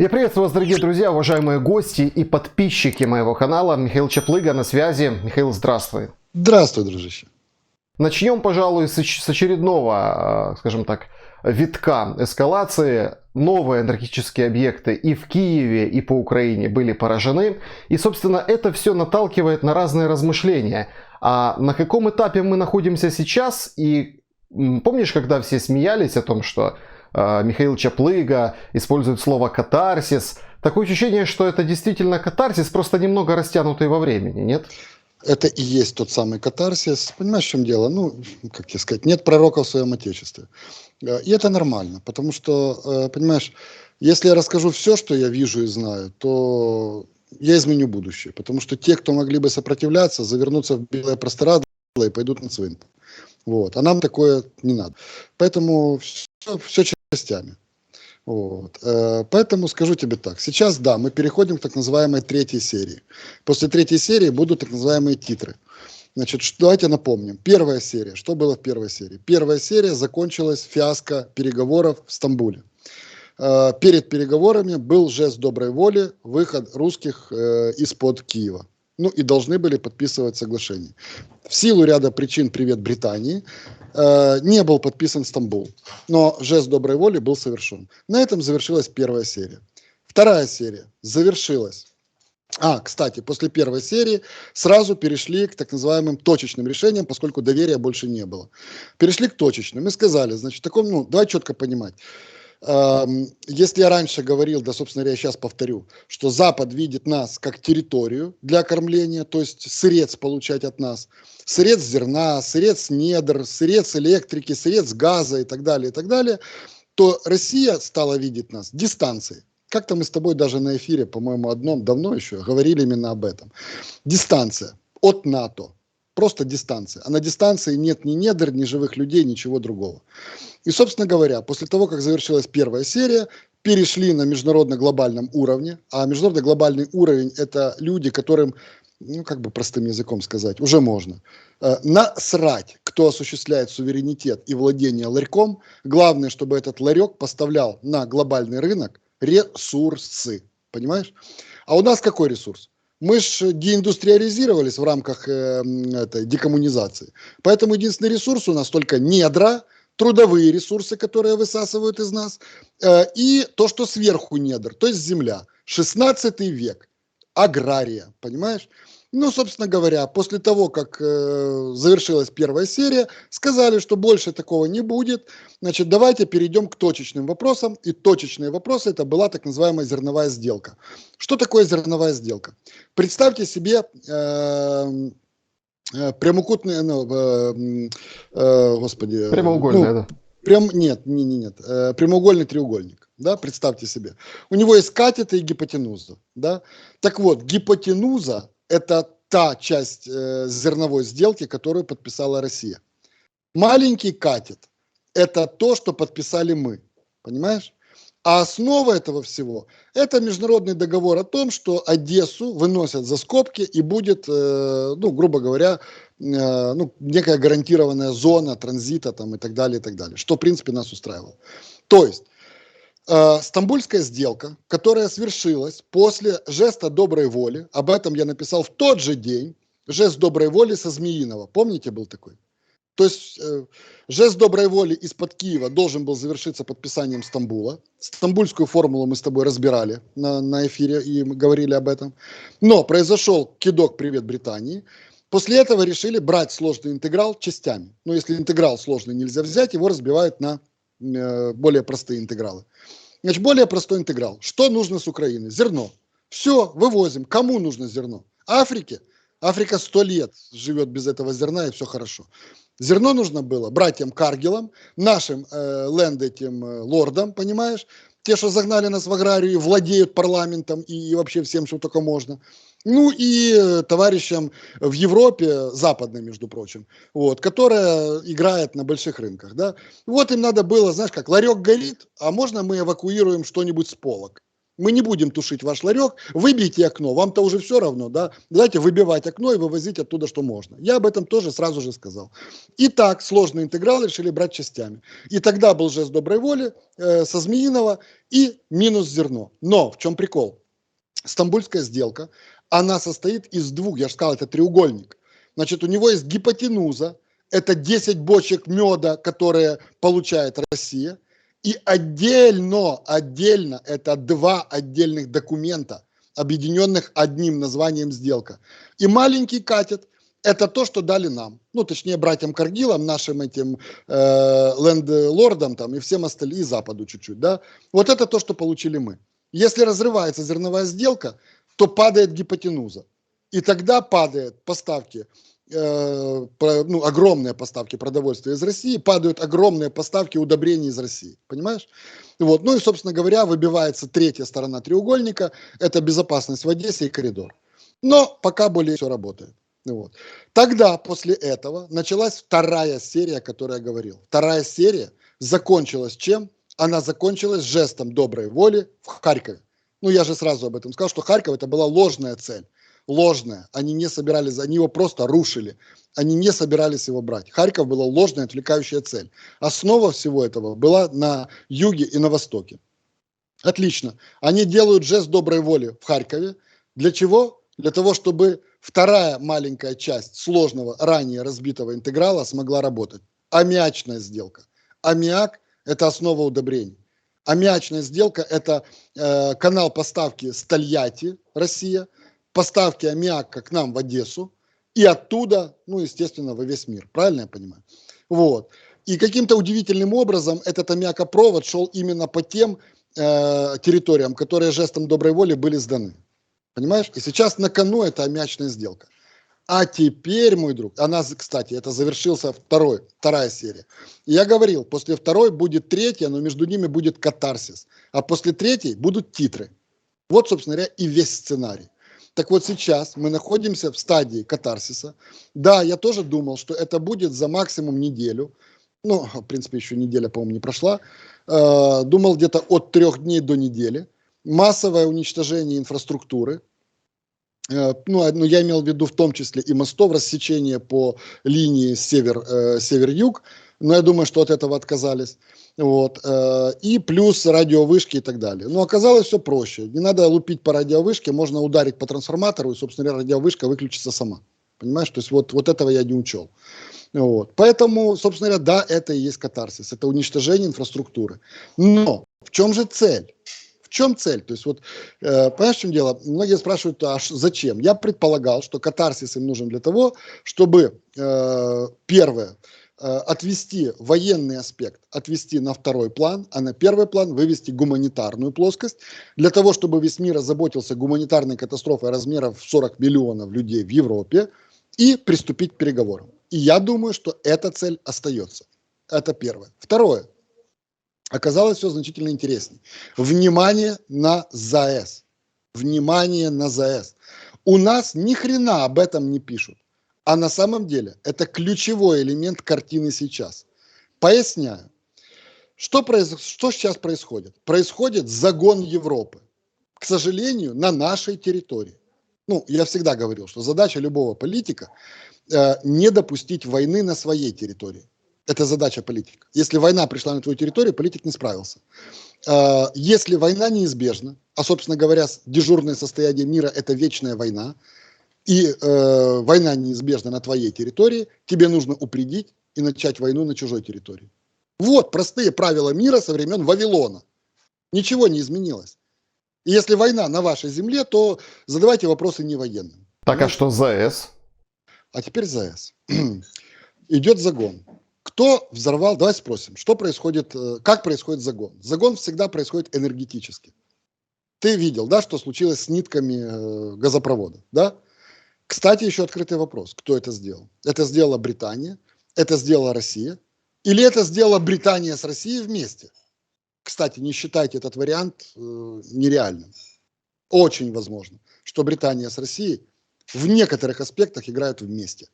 Я приветствую вас, дорогие друзья, уважаемые гости и подписчики моего канала. Михаил Чаплыга на связи. Михаил, здравствуй. Здравствуй, дружище. Начнем, пожалуй, с очередного, скажем так, витка эскалации. Новые энергетические объекты и в Киеве, и по Украине были поражены. И, собственно, это все наталкивает на разные размышления. А на каком этапе мы находимся сейчас? И помнишь, когда все смеялись о том, что Михаил Чаплыга использует слово «катарсис». Такое ощущение, что это действительно катарсис, просто немного растянутый во времени, нет? Это и есть тот самый катарсис. Понимаешь, в чем дело? Ну, как тебе сказать, нет пророка в своем отечестве. И это нормально, потому что, понимаешь, если я расскажу все, что я вижу и знаю, то я изменю будущее. Потому что те, кто могли бы сопротивляться, завернутся в белое простирадло и пойдут на цвинтар. Вот. А нам такое не надо. Поэтому все частями. Вот. Поэтому скажу тебе так. Сейчас, да, мы переходим к так называемой третьей серии. После третьей серии будут так называемые титры. Значит, давайте напомним. Первая серия. Что было в первой серии? Первая серия закончилась фиаско переговоров в Стамбуле. Перед переговорами был жест доброй воли, выход русских из-под Киева. Ну и должны были подписывать соглашение. В силу ряда причин, привет Британии, не был подписан Стамбул. Но жест доброй воли был совершен. На этом завершилась первая серия. Вторая серия завершилась. Кстати, после первой серии сразу перешли к так называемым точечным решениям, поскольку доверия больше не было. Перешли к точечным и сказали, значит, давай четко понимать. Если я раньше говорил, да, собственно говоря, я сейчас повторю, что Запад видит нас как территорию для кормления, то есть сырец получать от нас, сырец зерна, сырец недр, сырец электрики, сырец газа и так далее, то Россия стала видеть нас дистанцией. Как-то мы с тобой даже на эфире, по-моему, одном давно еще говорили именно об этом. Дистанция от НАТО. Просто дистанция. А на дистанции нет ни недр, ни живых людей, ничего другого. И, собственно говоря, после того, как завершилась первая серия, перешли на международно-глобальном уровне. А международно-глобальный уровень – это люди, которым, ну, как бы простым языком сказать, уже можно. Насрать, кто осуществляет суверенитет и владение ларьком. Главное, чтобы этот ларек поставлял на глобальный рынок ресурсы. Понимаешь? А у нас какой ресурс? Мы же деиндустриализировались в рамках этой декоммунизации. Поэтому единственный ресурс у нас только недра, трудовые ресурсы, которые высасывают из нас, и то, что сверху недр, то есть земля. 16 век. Агрария, понимаешь? Ну, собственно говоря, после того, как завершилась первая серия, сказали, что больше такого не будет. Значит, давайте перейдем к точечным вопросам. И точечные вопросы – это была так называемая зерновая сделка. Что такое зерновая сделка? Представьте себе прямокутный, господи. Прямоугольная, да. Нет, прямоугольный треугольник, да, представьте себе. У него есть катеты и гипотенуза, да. Так вот, гипотенуза – это та часть зерновой сделки, которую подписала Россия. Маленький катет – это то, что подписали мы, понимаешь? А основа этого всего – это международный договор о том, что Одессу выносят за скобки и будет, ну, грубо говоря, некая гарантированная зона транзита там, и так далее, что, в принципе, нас устраивало. То есть, Стамбульская сделка, которая свершилась после жеста доброй воли, об этом я написал в тот же день, жест доброй воли со Змеиного, помните, был такой? То есть жест доброй воли из-под Киева должен был завершиться подписанием Стамбула. Стамбульскую формулу мы с тобой разбирали на эфире и мы говорили об этом. Но произошел кидок «Привет Британии». После этого решили брать сложный интеграл частями. Но если интеграл сложный нельзя взять, его разбивают на более простые интегралы. Значит, более простой интеграл. Что нужно с Украины? Зерно. Все, вывозим. Кому нужно зерно? Африке. Африка 100 лет живет без этого зерна, и все хорошо. Зерно нужно было братьям Каргилам, нашим лордам, понимаешь? Те, что загнали нас в аграрию, владеют парламентом и вообще всем, что только можно. Ну и товарищам в Европе, западной, между прочим, вот, которая играет на больших рынках. Да? Вот им надо было, знаешь как, ларек горит, а можно мы эвакуируем что-нибудь с полок? мы не будем тушить ваш ларек, выбейте окно, вам-то уже все равно, да, давайте выбивать окно и вывозить оттуда, что можно. Я об этом тоже сразу же сказал. И так сложный интеграл решили брать частями. И тогда был жест доброй воли со Змеиного и минус зерно. Но в чем прикол? Стамбульская сделка, она состоит из двух, я же сказал, это треугольник. Значит, у него есть гипотенуза, это 10 бочек меда, которые получает Россия. И отдельно это два отдельных документа, объединенных одним названием сделка. И маленький катет – это то, что дали нам. Ну, точнее, братьям Каргилам, нашим этим лендлордам там, и всем остальным, и Западу чуть-чуть. Да? Вот это то, что получили мы. Если разрывается зерновая сделка, то падает гипотенуза. И тогда падают поставки, огромные поставки продовольствия из России, падают огромные поставки удобрений из России. Понимаешь? Вот. Ну и, собственно говоря, выбивается третья сторона треугольника. Это безопасность в Одессе и коридор. Но пока более все работает. Вот. Тогда, после этого, началась вторая серия, о которой я говорил. Вторая серия закончилась чем? Она закончилась жестом доброй воли в Харькове. Ну, я же сразу об этом сказал, что Харьков это была ложная цель. Ложная. Они не собирались, они его просто рушили. Они не собирались его брать. Харьков была ложная, отвлекающая цель. Основа всего этого была на юге и на востоке. Отлично. Они делают жест доброй воли в Харькове. Для чего? Для того, чтобы вторая маленькая часть сложного, ранее разбитого интеграла смогла работать. Аммиачная сделка. Аммиак – это основа удобрений. Аммиачная сделка – это канал поставки с Тольятти, Россия, поставки аммиака к нам в Одессу и оттуда, ну, естественно, во весь мир. Правильно я понимаю? Вот. И каким-то удивительным образом этот аммиакопровод шел именно по тем территориям, которые жестом доброй воли были сданы. Понимаешь? И сейчас на кону эта аммиачная сделка. А теперь, мой друг, она, кстати, это завершился вторая серия. Я говорил, после второй будет третья, но между ними будет катарсис. А после третьей будут титры. Вот, собственно говоря, и весь сценарий. Так вот сейчас мы находимся в стадии катарсиса. Да, я тоже думал, что это будет за максимум неделю. Ну, в принципе, еще неделя, по-моему, не прошла. Думал где-то от 3 дней до недели. Массовое уничтожение инфраструктуры. Ну, я имел в виду в том числе и мостов, рассечение по линии север-юг. Но я думаю, что от этого отказались. Вот. И плюс радиовышки и так далее. Но оказалось все проще. Не надо лупить по радиовышке, можно ударить по трансформатору, и, собственно говоря, радиовышка выключится сама. Понимаешь? То есть вот этого я не учел. Вот. Поэтому, собственно говоря, да, это и есть катарсис. Это уничтожение инфраструктуры. Но в чем же цель? В чем цель? То есть вот, понимаешь, в чем дело? Многие спрашивают, а зачем? Я предполагал, что катарсис им нужен для того, чтобы, первое, отвести военный аспект, отвести на второй план, а на первый план вывести гуманитарную плоскость, для того, чтобы весь мир озаботился гуманитарной катастрофой размеров в 40 миллионов людей в Европе и приступить к переговорам. И я думаю, что эта цель остается. Это первое. Второе. Оказалось все значительно интереснее. Внимание на ЗАЭС. Внимание на ЗАЭС. У нас ни хрена об этом не пишут. А на самом деле это ключевой элемент картины сейчас. Поясняю. Что сейчас происходит? Происходит загон Европы. К сожалению, на нашей территории. Ну, я всегда говорил, что задача любого политика не допустить войны на своей территории. Это задача политика. Если война пришла на твою территорию, политик не справился. Если война неизбежна, а, собственно говоря, дежурное состояние мира – это вечная война, и война неизбежна на твоей территории, тебе нужно упредить и начать войну на чужой территории. Вот простые правила мира со времен Вавилона. Ничего не изменилось. И если война на вашей земле, то задавайте вопросы не военным. Так, а что ЗАЭС? А теперь ЗАЭС. Идет загон. Кто взорвал? Давай спросим, что происходит, как происходит загон? Загон всегда происходит энергетически. Ты видел, да, что случилось с нитками газопровода, да? Кстати, еще открытый вопрос. Кто это сделал? Это сделала Британия, это сделала Россия, или это сделала Британия с Россией вместе? Кстати, не считайте этот вариант нереальным. Очень возможно, что Британия с Россией в некоторых аспектах играют вместе.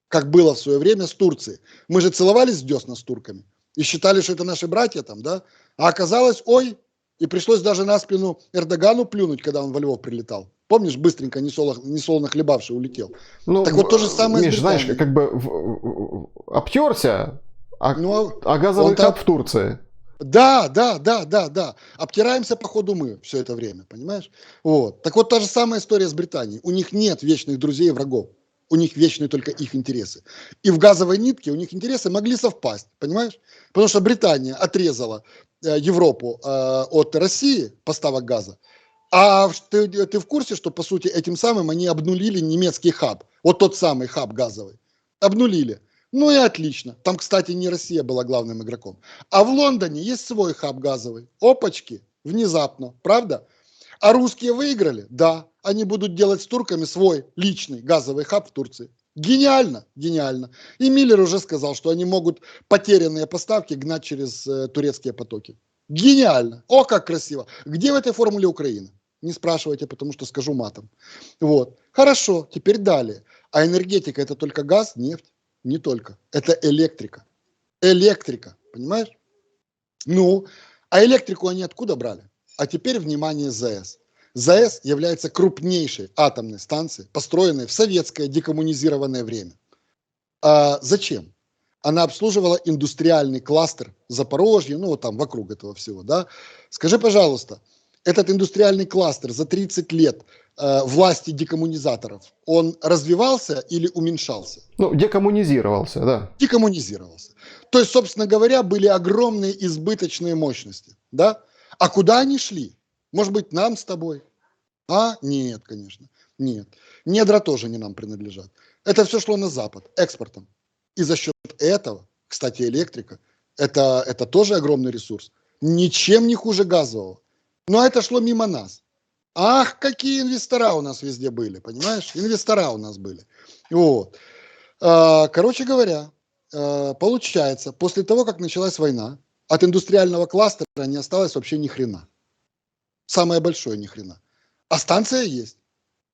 Как было в свое время с Турцией. Мы же целовались в десна с турками и считали, что это наши братья там, да? А оказалось, ой, И пришлось даже на спину Эрдогану плюнуть, когда он во Львов прилетал. Помнишь, быстренько, не солоно хлебавший, улетел. Ну, Так вот то же самое с Миш, знаешь, Британией. как бы обтерся, Ну, а газовый он-то... хаб в Турции. Да. Обтираемся по ходу мы все это время, понимаешь? Вот. Так вот та же самая история с Британией. У них нет вечных друзей и врагов. У них вечны только их интересы. И в газовой нитке у них интересы могли совпасть, понимаешь? Потому что Британия отрезала Европу от России поставок газа. А ты в курсе, что по сути этим самым они обнулили немецкий хаб? Вот тот самый хаб газовый. Обнулили. Ну и отлично. Там, кстати, не Россия была главным игроком. А в Лондоне есть свой хаб газовый. Опачки. Внезапно. Правда? А русские выиграли? Да. Они будут делать с турками свой личный газовый хаб в Турции. Гениально, гениально. И Миллер уже сказал, что они могут потерянные поставки гнать через турецкие потоки. Гениально. О, как красиво. Где в этой формуле Украина? Не спрашивайте, потому что скажу матом. Вот. Хорошо, теперь далее. А энергетика это только газ, нефть? Не только. Это электрика. Электрика, понимаешь? Ну, а электрику они откуда брали? А теперь, внимание, ЗАЭС. ЗАЭС является крупнейшей атомной станцией, построенной в советское декоммунизированное время. А зачем? Она обслуживала индустриальный кластер Запорожья, ну, вот там вокруг этого всего, да. Скажи, пожалуйста, этот индустриальный кластер за 30 лет власти декоммунизаторов, он развивался или уменьшался? Ну, декоммунизировался, да. Декоммунизировался. То есть, собственно говоря, были огромные избыточные мощности, да? А куда они шли? Может быть, нам с тобой? А? Нет, конечно. Нет. Недра тоже не нам принадлежат. Это все шло на Запад, экспортом. И за счет этого, кстати, электрика, это тоже огромный ресурс. Ничем не хуже газового. Но это шло мимо нас. Ах, какие инвестора у нас везде были, понимаешь? Инвестора у нас были. Вот. Короче говоря, получается, после того, как началась война, от индустриального кластера не осталось вообще ни хрена. Самое большое ни хрена. А станция есть.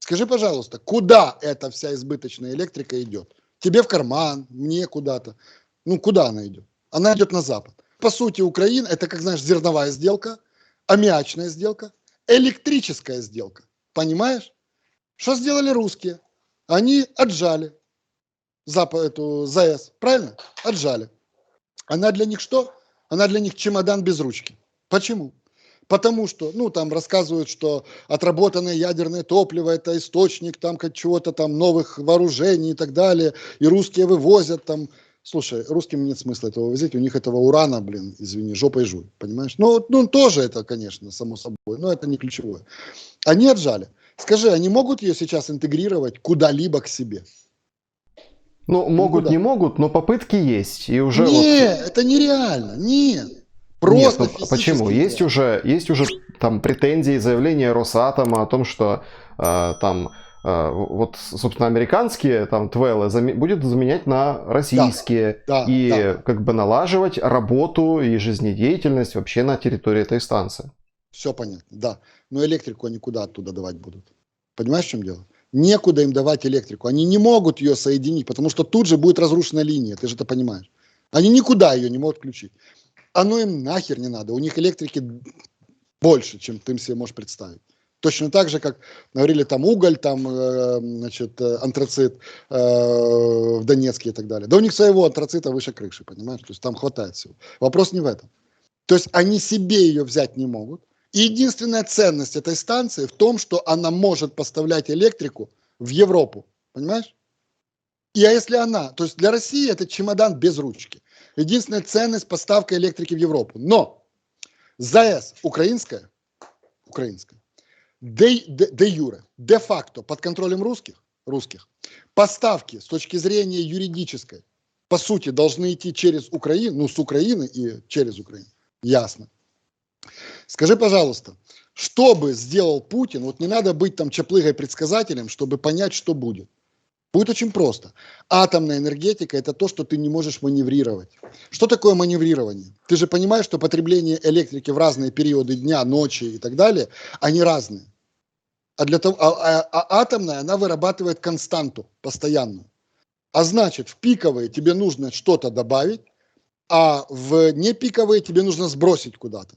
Скажи, пожалуйста, куда эта вся избыточная электрика идет? Тебе в карман, мне куда-то. Ну, куда она идет? Она идет на Запад. По сути, Украина, это, как знаешь, зерновая сделка, аммиачная сделка, электрическая сделка. Понимаешь? Что сделали русские? Они отжали эту ЗАЭС, правильно? Отжали. Она для них что? Она для них чемодан без ручки. Почему? Потому что, ну, там рассказывают, что отработанное ядерное топливо – это источник там чего-то там новых вооружений и так далее, и русские вывозят там. Слушай, русским нет смысла этого возить, у них этого урана, блин, извини, жопой жуй, понимаешь? Ну, тоже это, конечно, само собой, но это не ключевое. Они отжали. Скажи, они могут ее сейчас интегрировать куда-либо к себе? Ну, могут, Никуда. не могут, но попытки есть. И уже Нет, это нереально, нет. Нет, Просто ну почему? физически Есть уже там претензии, заявления Росатома о том, что там вот, собственно, американские там твелы будет заменять на российские и да. как бы налаживать работу и жизнедеятельность вообще на территории этой станции. Все понятно, да. Но электрику они куда оттуда давать будут? Понимаешь, в чем дело? Некуда им давать электрику. Они не могут ее соединить, потому что тут же будет разрушена линия, ты же это понимаешь. Они никуда ее не могут включить. Оно им нахер не надо. У них электрики больше, чем ты себе можешь представить. Точно так же, как говорили, там уголь, там, антрацит в Донецке и так далее. Да у них своего антрацита выше крыши, понимаешь? То есть там хватает всего. Вопрос не в этом. То есть они себе ее взять не могут. И единственная ценность этой станции в том, что она может поставлять электрику в Европу. Понимаешь? И если она, то есть для России это чемодан без ручки. Единственная ценность поставка электрики в Европу. Но ЗАЭС украинская, де юре, де-факто под контролем русских, поставки с точки зрения юридической, по сути, должны идти через Украину, ну, с Украины и через Украину. Ясно. Скажи, пожалуйста, что бы сделал Путин, вот не надо быть там чаплыгой-предсказателем, чтобы понять, что будет. Будет очень просто. Атомная энергетика – это то, что ты не можешь маневрировать. Что такое маневрирование? Ты же понимаешь, что потребление электрики в разные периоды дня, ночи и так далее, они разные. А атомная, она вырабатывает константу постоянную. А значит, в пиковые тебе нужно что-то добавить, а в непиковые тебе нужно сбросить куда-то.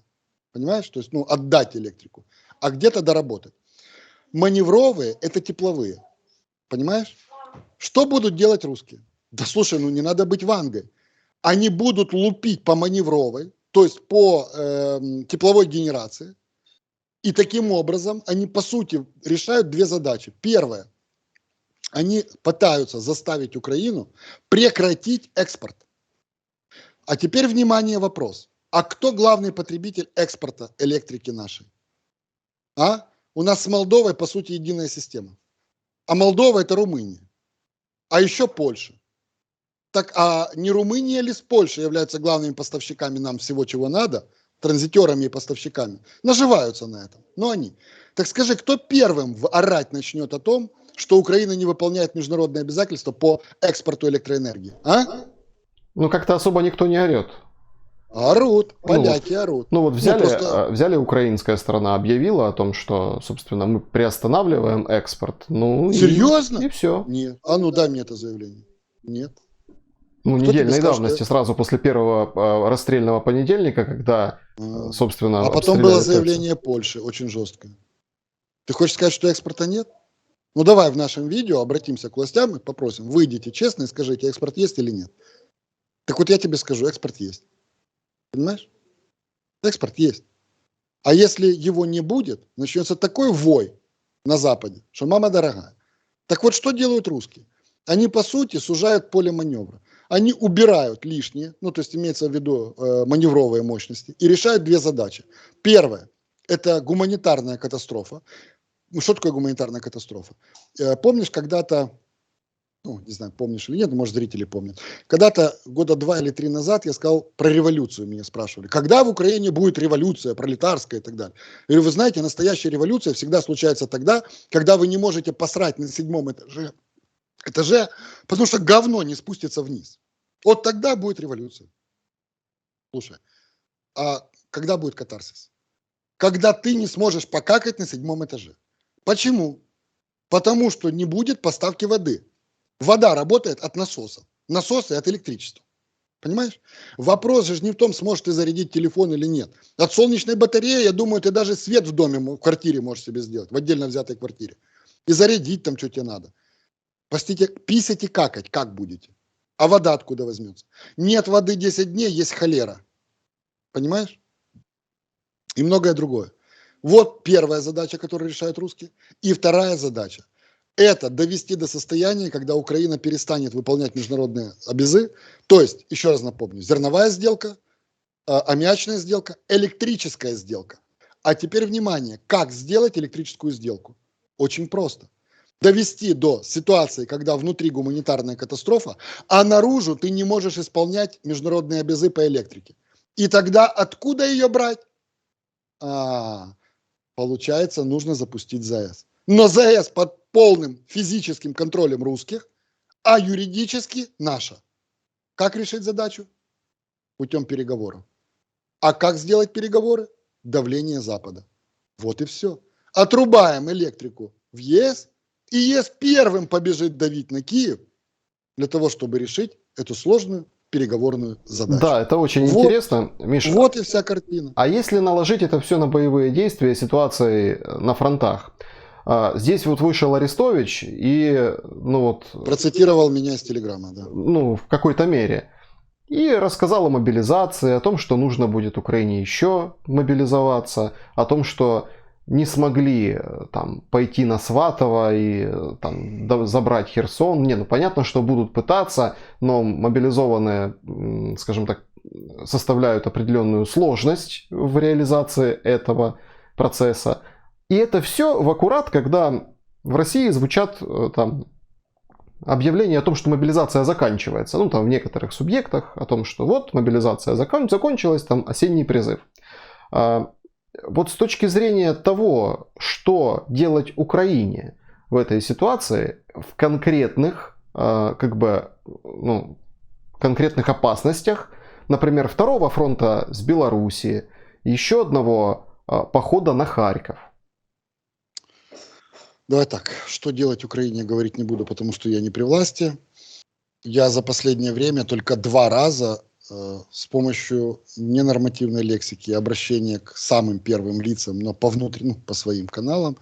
Понимаешь? То есть, ну, отдать электрику, а где-то доработать. Маневровые – это тепловые. Понимаешь? Что будут делать русские? Да слушай, ну не надо быть Вангой. Они будут лупить по маневровой, то есть по тепловой генерации. И таким образом они, по сути, решают две задачи. Первое. Они пытаются заставить Украину прекратить экспорт. А теперь, внимание, вопрос. А кто главный потребитель экспорта электрики нашей? А? У нас с Молдовой, по сути, единая система. А Молдова – это Румыния. А еще Польша. Так, а не Румыния ли с Польшей являются главными поставщиками нам всего, чего надо, транзитерами и поставщиками? Наживаются на этом. Но они. Так скажи, кто первым орать начнет о том, что Украина не выполняет международные обязательства по экспорту электроэнергии? А? Ну, как-то особо никто не орет. Орут, поляки орут. Ну вот взяли, просто... взяли украинская сторона, объявила о том, что, собственно, мы приостанавливаем экспорт. Ну, Серьезно? И все. Нет. А ну дай мне это заявление. Нет. Ну, Кто недельной тебе сказал, давности, что... сразу после первого расстрельного понедельника, когда, собственно, А потом обстреляли было ТЭЦ. заявление Польши, очень жесткое. Ты хочешь сказать, что экспорта нет? Ну давай в нашем видео обратимся к властям и попросим, выйдите честно и скажите, экспорт есть или нет. Так вот я тебе скажу, экспорт есть. Понимаешь? Экспорт есть. А если его не будет, начнется такой вой на Западе, что мама дорогая. Так вот, что делают русские? Они, по сути, сужают поле маневра. Они убирают лишнее, ну, то есть имеется в виду маневровые мощности, и решают две задачи. Первое – это гуманитарная катастрофа. Ну, что такое гуманитарная катастрофа? Помнишь, когда-то, ну, не знаю, помнишь или нет, может, зрители помнят. Когда-то, года 2 или 3 назад, я сказал про революцию, меня спрашивали. Когда в Украине будет революция, пролетарская и так далее? Я говорю, вы знаете, настоящая революция всегда случается тогда, когда вы не можете посрать на 7-м этаже, потому что говно не спустится вниз. Вот тогда будет революция. Слушай, а когда будет катарсис? Когда ты не сможешь покакать на 7-м этаже. Почему? Потому что не будет поставки воды. Вода работает от насоса. Насосы от электричества. Понимаешь? Вопрос же не в том, сможешь ты зарядить телефон или нет. От солнечной батареи, я думаю, ты даже свет в доме, в квартире можешь себе сделать, в отдельно взятой квартире. И зарядить там, что тебе надо. Простите, писать и какать, как будете? А вода откуда возьмется? Нет воды 10 дней, есть холера. Понимаешь? И многое другое. Вот первая задача, которую решают русские. И вторая задача – это довести до состояния, когда Украина перестанет выполнять международные обязы. То есть, еще раз напомню, зерновая сделка, аммиачная сделка, электрическая сделка. А теперь внимание, как сделать электрическую сделку? Очень просто. Довести до ситуации, когда внутри гуманитарная катастрофа, а наружу ты не можешь исполнять международные обязы по электрике. И тогда откуда ее брать? Получается, нужно запустить ЗАЭС. Но ЗАЭС под полным физическим контролем русских, а юридически наша. Как решить задачу? Путем переговоров. А как сделать переговоры? Давление Запада. Вот и все. Отрубаем электрику в ЕС, и ЕС первым побежит давить на Киев для того, чтобы решить эту сложную переговорную задачу. Да, это очень интересно, Миша. Вот и вся картина. А если наложить это все на боевые действия ситуации на фронтах? Здесь вот вышел Арестович и, ну вот... Процитировал меня из телеграмма, да. Ну, в какой-то мере. И рассказал о мобилизации, о том, что нужно будет Украине еще мобилизоваться, о том, что не смогли там пойти на Сватово и там забрать Херсон. Не, ну понятно, что будут пытаться, но мобилизованные, скажем так, составляют определенную сложность в реализации этого процесса. И это все в аккурат, когда в России звучат там объявление о том, что мобилизация заканчивается. Ну, там в некоторых субъектах о том, что вот мобилизация закончилась, там осенний призыв. Вот с точки зрения того, что делать Украине в этой ситуации, в конкретных, конкретных опасностях, например, второго фронта с Белоруссией, еще одного похода на Харьков. Давай так, что делать Украине, говорить не буду, потому что я не при власти. Я за последнее время только 2 раза с помощью ненормативной лексики и обращения к самым первым лицам, но по внутренним, по своим каналам,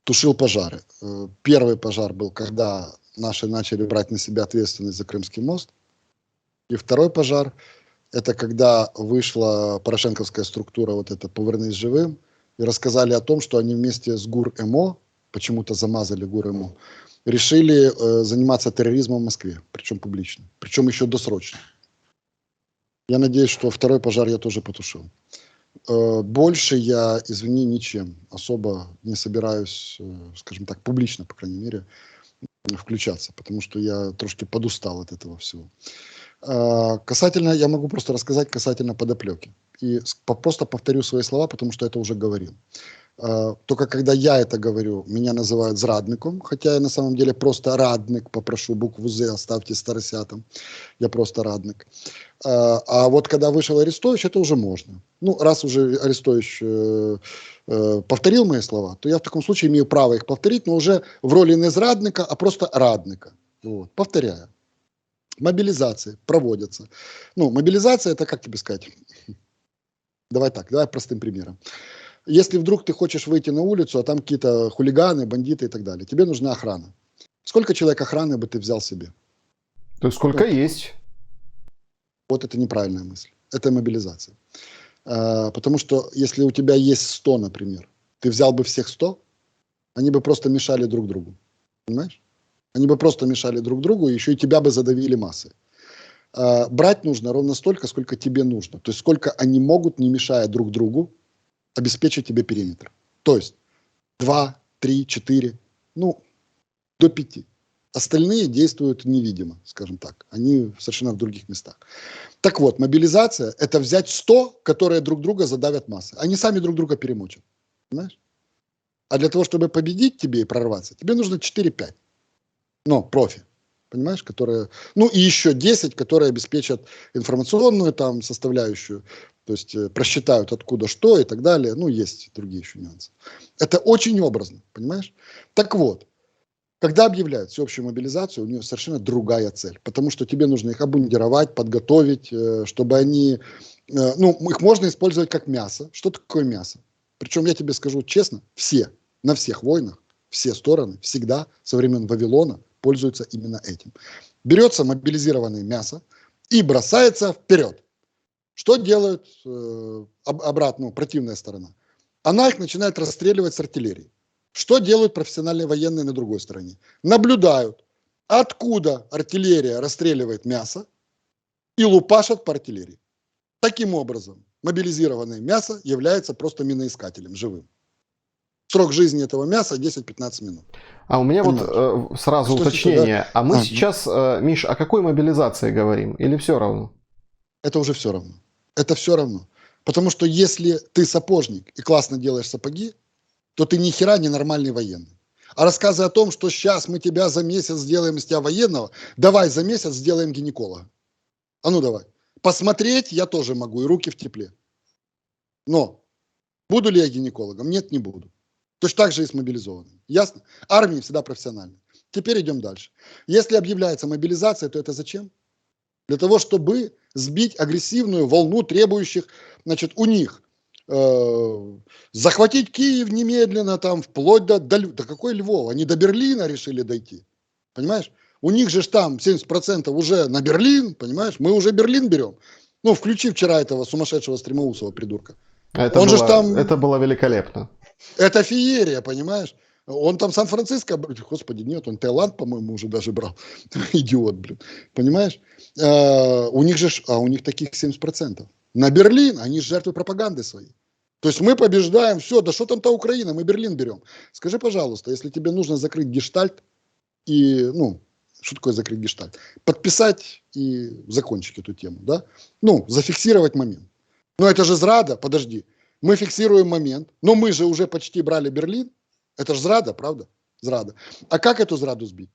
тушил пожары. Первый пожар был, когда наши начали брать на себя ответственность за Крымский мост. И второй пожар – это когда вышла порошенковская структура, вот это «Повернись живым», и рассказали о том, что они вместе с ГУР-МО, почему-то замазали ГУР-МО, решили заниматься терроризмом в Москве, причем публично, причем еще досрочно. Я надеюсь, что второй пожар я тоже потушил. Больше я, извини, ничем особо не собираюсь, скажем так, публично, по крайней мере, включаться, потому что я трошки подустал от этого всего. Касательно, я могу просто рассказать касательно подоплеки. И просто повторю свои слова, потому что это уже говорил. Только когда я это говорю, меня называют зрадником, хотя я на самом деле просто радник, попрошу букву «З» оставьте старосятам, я просто радник. А вот когда вышел Арестович, это уже можно. Ну, раз уже Арестович повторил мои слова, то я в таком случае имею право их повторить, но уже в роли не зрадника, а просто радника. Вот. Повторяю. Мобилизации проводятся. Ну, мобилизация, это как тебе сказать? Давай так, давай простым примером. Если вдруг ты хочешь выйти на улицу, а там какие-то хулиганы, бандиты и так далее, тебе нужна охрана. Сколько человек охраны бы ты взял себе? То есть сколько есть. Вот это неправильная мысль. Это мобилизация. Потому что если у тебя есть 100, например, ты взял бы всех 100, они бы просто мешали друг другу. Понимаешь? Они бы просто мешали друг другу, и еще и тебя бы задавили массой. Брать нужно ровно столько, сколько тебе нужно. То есть сколько они могут, не мешая друг другу, обеспечить тебе периметр. То есть 2, 3, 4, ну, до 5. Остальные действуют невидимо, скажем так. Они совершенно в других местах. Так вот, мобилизация – это взять 100, которые друг друга задавят массой. Они сами друг друга перемочат. Понимаешь? А для того, чтобы победить тебе и прорваться, тебе нужно 4-5. Ну, профи. Понимаешь, которые... Ну, и еще 10, которые обеспечат информационную там составляющую, то есть просчитают откуда что и так далее. Ну, есть другие еще нюансы. Это очень образно, понимаешь? Так вот, когда объявляют всеобщую мобилизацию, у нее совершенно другая цель. Потому что тебе нужно их обмундировать, подготовить, чтобы они... Ну, их можно использовать как мясо. Что такое мясо? Причем, я тебе скажу честно, все, на всех войнах, все стороны, всегда, со времен Вавилона, пользуются именно этим. Берется мобилизированное мясо и бросается вперед. Что делает обратно противная сторона? Она их начинает расстреливать с артиллерии. Что делают профессиональные военные на другой стороне? Наблюдают, откуда артиллерия расстреливает мясо и лупашат по артиллерии. Таким образом, мобилизированное мясо является просто миноискателем живым. Срок жизни этого мяса 10-15 минут. А у меня вот сразу что уточнение. сюда? А мы сейчас, Миш, о какой мобилизации говорим? Или все равно? Это уже все равно. Это все равно. Потому что если ты сапожник и классно делаешь сапоги, то ты ни хера не нормальный военный. А рассказы о том, что сейчас мы тебя за месяц сделаем из тебя военного, давай за месяц сделаем гинеколога. А ну давай. Посмотреть я тоже могу, и руки в тепле. Но буду ли я гинекологом? Нет, не буду. Точно так же и с мобилизованными. Ясно? Армия всегда профессиональная. Теперь идем дальше. Если объявляется мобилизация, то это зачем? Для того, чтобы сбить агрессивную волну требующих, значит, у них захватить Киев немедленно, там, вплоть до какой Львова? Они до Берлина решили дойти. Понимаешь? У них же там 70% уже на Берлин, понимаешь? Мы уже Берлин берем. Ну, включи вчера этого сумасшедшего стремоусого придурка. Это было великолепно. Это феерия, понимаешь? Он там Сан-Франциско, господи, нет, он Таиланд, по-моему, уже даже брал. Идиот, блин. Понимаешь? У них таких 70%. На Берлин, они жертвы пропаганды своей. То есть мы побеждаем, все, да что там та Украина, мы Берлин берем. Скажи, пожалуйста, если тебе нужно закрыть гештальт и, ну, что такое закрыть гештальт? Подписать и закончить эту тему, да? Ну, зафиксировать момент. Но это же зрада, подожди. Мы фиксируем момент, но мы же уже почти брали Берлин. Это же зрада, правда? Зрада. А как эту зраду сбить?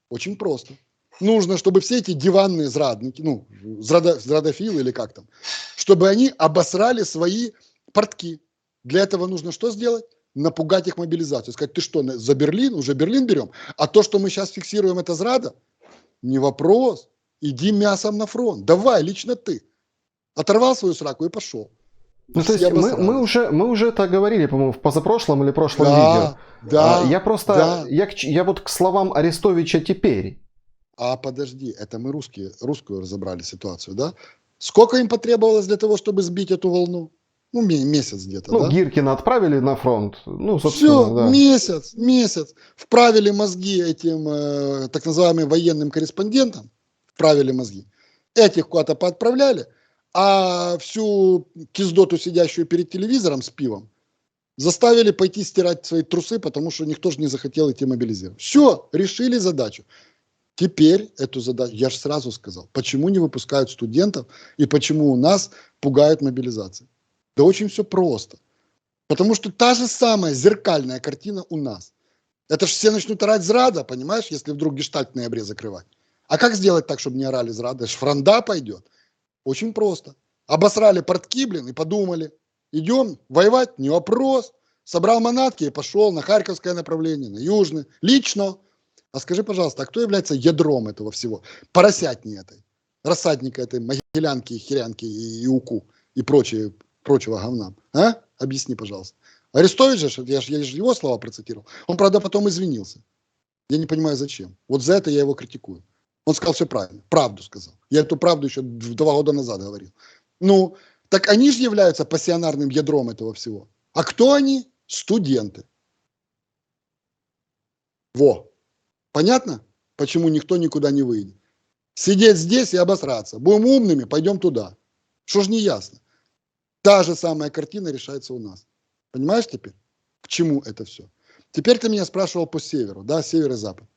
Очень просто. Нужно, чтобы все эти диванные зрадники, ну, зрадофилы или как там, чтобы они обосрали свои портки. Для этого нужно что сделать? Напугать их мобилизацию. Сказать, ты что, за Берлин? Уже Берлин берем? А то, что мы сейчас фиксируем, это зрада? Не вопрос. Иди мясом на фронт. Давай, лично ты. Оторвал свою сраку и пошел. Ну, то Все есть обосрались. мы уже это говорили, по-моему, в позапрошлом или прошлом видео. Да, да, Я просто, да. я вот к словам Арестовича теперь. А подожди, это мы русскую разобрали ситуацию, да? Сколько им потребовалось для того, чтобы сбить эту волну? Ну, месяц где-то, Ну, да? Гиркина отправили на фронт. Ну, Все, собственно, да. месяц. Вправили мозги этим так называемым военным корреспондентам, вправили мозги. Этих куда-то поотправляли, а всю киздоту, сидящую перед телевизором с пивом, заставили пойти стирать свои трусы, потому что никто же не захотел идти мобилизировать. Все, решили задачу. Теперь эту задачу, я же сразу сказал, почему не выпускают студентов и почему у нас пугают мобилизацией. Да очень все просто. Потому что та же самая зеркальная картина у нас. Это ж все начнут орать зрада, понимаешь, если вдруг гештальт в ноябре закрывать. А как сделать так, чтобы не орали зрада? Это ж фронда пойдет. Очень просто. Обосрали портки, блин, и подумали. Идем воевать, не вопрос. Собрал манатки и пошел на Харьковское направление, на Южное. Лично. А скажи, пожалуйста, а кто является ядром этого всего? Поросятни этой. Рассадника этой могилянки, херянки и уку и прочего говна. А? Объясни, пожалуйста. Арестович же, я же его слова процитировал. Он, правда, потом извинился. Я не понимаю, зачем. Вот за это я его критикую. Он сказал все правильно. Правду сказал. Я эту правду еще 2 года назад говорил. Ну, так они же являются пассионарным ядром этого всего. А кто они? Студенты. Во. Понятно? Почему никто никуда не выйдет? Сидеть здесь и обосраться. Будем умными, пойдем туда. Что ж не ясно? Та же самая картина решается у нас. Понимаешь теперь, к чему это все? Теперь ты меня спрашивал по северу, да, север и запад.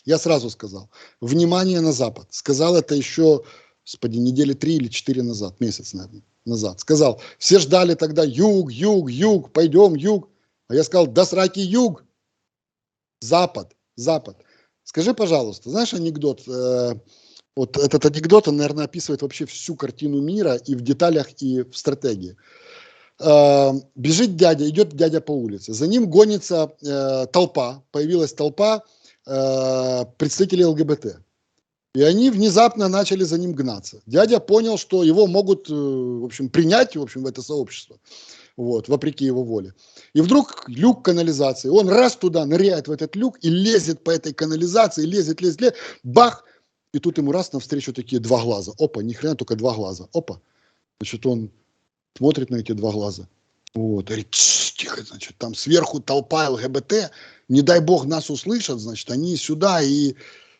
Я сразу сказал, внимание на запад. Сказал это еще, господи, недели 3 или 4 назад, месяц, наверное, назад. Сказал, все ждали тогда юг, юг, юг, пойдем юг. А я сказал, да сраки юг, запад, запад. Скажи, пожалуйста, знаешь анекдот, вот этот анекдот, он, наверное, описывает вообще всю картину мира и в деталях, и в стратегии. Бежит дядя, идет дядя по улице, за ним гонится толпа, появилась толпа представителей ЛГБТ. И они внезапно начали за ним гнаться. Дядя понял, что его могут, в общем, принять, в общем, в это сообщество, вот, вопреки его воле. И вдруг люк канализации, он раз туда ныряет в этот люк и лезет по этой канализации, лезет, бах, и тут ему раз навстречу такие 2 глаза. Опа, ни хрена, только 2 глаза. Опа. Значит, он смотрит на эти 2 глаза. Вот, говорит, тихо, значит, там сверху толпа ЛГБТ, не дай бог нас услышат, значит, они сюда и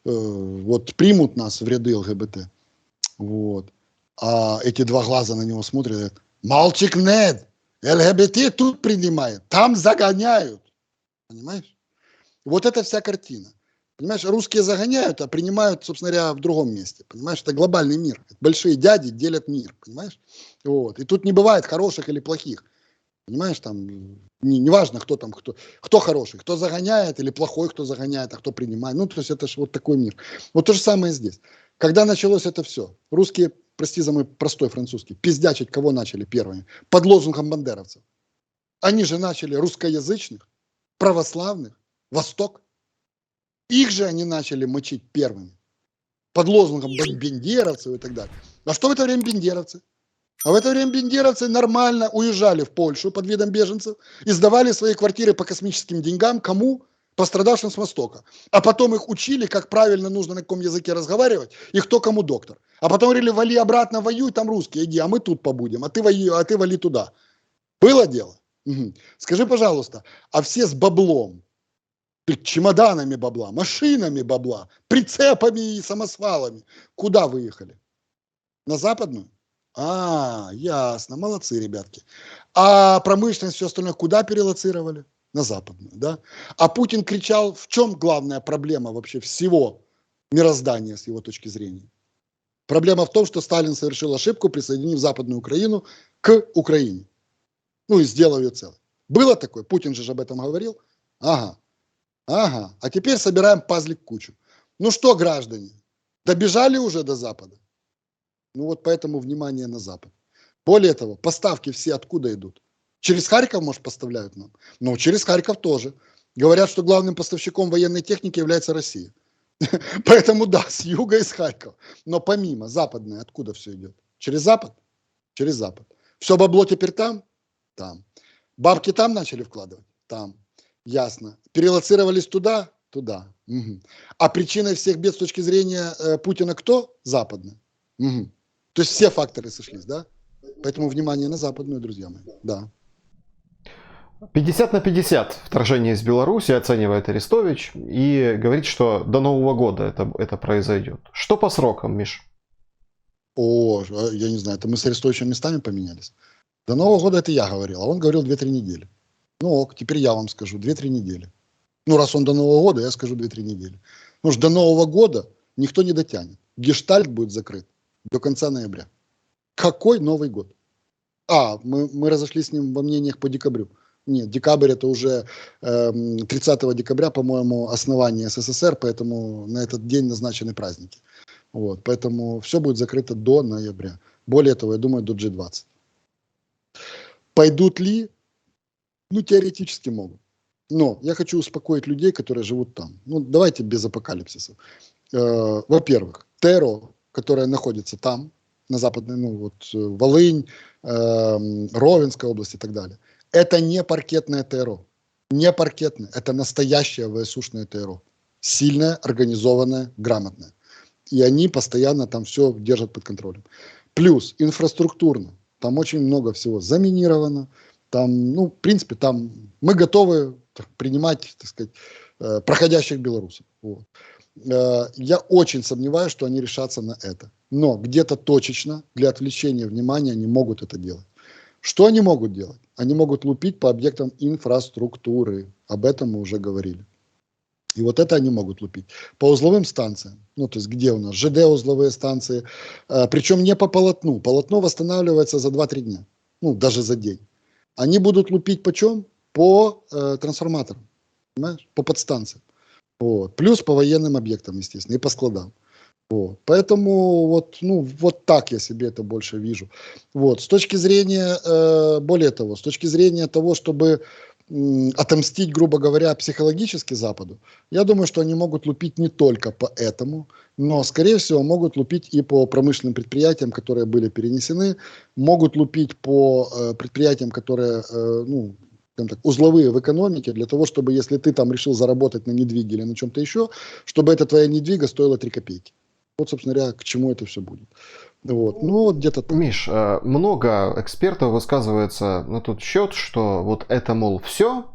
вот примут нас в ряды ЛГБТ. Вот. А эти 2 глаза на него смотрят и говорят, мальчик нет, ЛГБТ тут принимает, там загоняют. Понимаешь? Вот это вся картина. Понимаешь, русские загоняют, а принимают, собственно говоря, в другом месте. Понимаешь, это глобальный мир. Большие дяди делят мир, понимаешь? Вот. И тут не бывает хороших или плохих. Понимаешь, там не важно, кто там, кто хороший, кто загоняет, или плохой, кто загоняет, а кто принимает. Ну, то есть это же вот такой мир. Вот то же самое здесь. Когда началось это все, русские, прости за мой простой французский, пиздячить кого начали первыми? Под лозунгом бандеровцев. Они же начали русскоязычных, православных, Восток. Их же они начали мочить первыми. Под лозунгом бендеровцев и так далее. А что в это время бендеровцы? А в это время бендеровцы нормально уезжали в Польшу под видом беженцев и сдавали свои квартиры по космическим деньгам кому? Пострадавшим с Востока. А потом их учили, как правильно нужно на каком языке разговаривать и кто кому доктор. А потом говорили, вали обратно, воюй, там русские, иди, а мы тут побудем, а ты вали туда. Было дело? Угу. Скажи, пожалуйста, а все с баблом, чемоданами бабла, машинами бабла, прицепами и самосвалами, куда выехали? На Западную? А, ясно, молодцы, ребятки. А промышленность, все остальное куда перелоцировали? На Западную, да? А Путин кричал, в чем главная проблема вообще всего мироздания с его точки зрения? Проблема в том, что Сталин совершил ошибку, присоединив Западную Украину к Украине. Ну и сделал ее целой. Было такое? Путин же об этом говорил. Ага. А теперь собираем пазлик в кучу. Ну что, граждане, добежали уже до Запада? Ну вот поэтому внимание на Запад. Более того, поставки все откуда идут? Через Харьков, может, поставляют нам? Ну, через Харьков тоже. Говорят, что главным поставщиком военной техники является Россия. Поэтому да, с юга и с Харькова. Но помимо западное, откуда все идет? Через Запад? Через Запад. Все бабло теперь там? Там. Бабки там начали вкладывать? Там. Ясно. Перелоцировались туда? Туда. Мгм. А причиной всех бед с точки зрения Путина кто? Западная. Мгм. То есть все факторы сошлись, да? Поэтому внимание на западную, друзья мои. Да. 50/50 вторжение из Беларуси оценивает Арестович и говорит, что до Нового года это произойдет. Что по срокам, Миш? Я не знаю, это мы с Арестовичем местами поменялись. До Нового года это я говорил, а он говорил 2-3 недели. Ну ок, теперь я вам скажу, 2-3 недели. Ну, раз он до Нового года, я скажу 2-3 недели. Потому что до Нового года никто не дотянет. Гештальт будет закрыт до конца ноября. Какой Новый год? Мы разошлись с ним во мнениях по декабрю. Нет, декабрь это уже 30 декабря, по-моему, основание СССР, поэтому на этот день назначены праздники. Вот, поэтому все будет закрыто до ноября. Более того, я думаю, до G20. Пойдут ли? Ну, теоретически могут. Но я хочу успокоить людей, которые живут там. Ну, давайте без апокалипсиса. Во-первых, ТРО, которое находится там, на западной, ну вот Волынь, Ровенская область и так далее, это не паркетное ТРО. Не паркетное, это настоящее ВСУшное ТРО. Сильное, организованное, грамотное. И они постоянно там все держат под контролем. Плюс инфраструктурно. Там очень много всего заминировано. Там, ну, в принципе, там мы готовы принимать, так сказать, проходящих белорусов. Вот. Я очень сомневаюсь, что они решатся на это. Но где-то точечно для отвлечения внимания они могут это делать. Что они могут делать? Они могут лупить по объектам инфраструктуры. Об этом мы уже говорили. И вот это они могут лупить. По узловым станциям. Ну, то есть где у нас? ЖД узловые станции. Причем не по полотну. Полотно восстанавливается за 2-3 дня. Ну, даже за день. Они будут лупить по чем? По трансформаторам. Понимаешь? По подстанциям. Вот. Плюс по военным объектам, естественно, и по складам. Вот. Поэтому вот, ну, вот так я себе это больше вижу. Вот. С точки зрения, более того, с точки зрения того, чтобы отомстить, грубо говоря, психологически Западу, я думаю, что они могут лупить не только по этому, но, скорее всего, могут лупить и по промышленным предприятиям, которые были перенесены, могут лупить по предприятиям, которые, ну, так, узловые в экономике, для того, чтобы, если ты там решил заработать на недвиге или на чем-то еще, чтобы эта твоя недвига стоила 3 копейки. Вот, собственно говоря, к чему это все будет. Вот. Ну, вот где-то так. Миш, много экспертов высказывается на тот счет, что вот это, мол, все,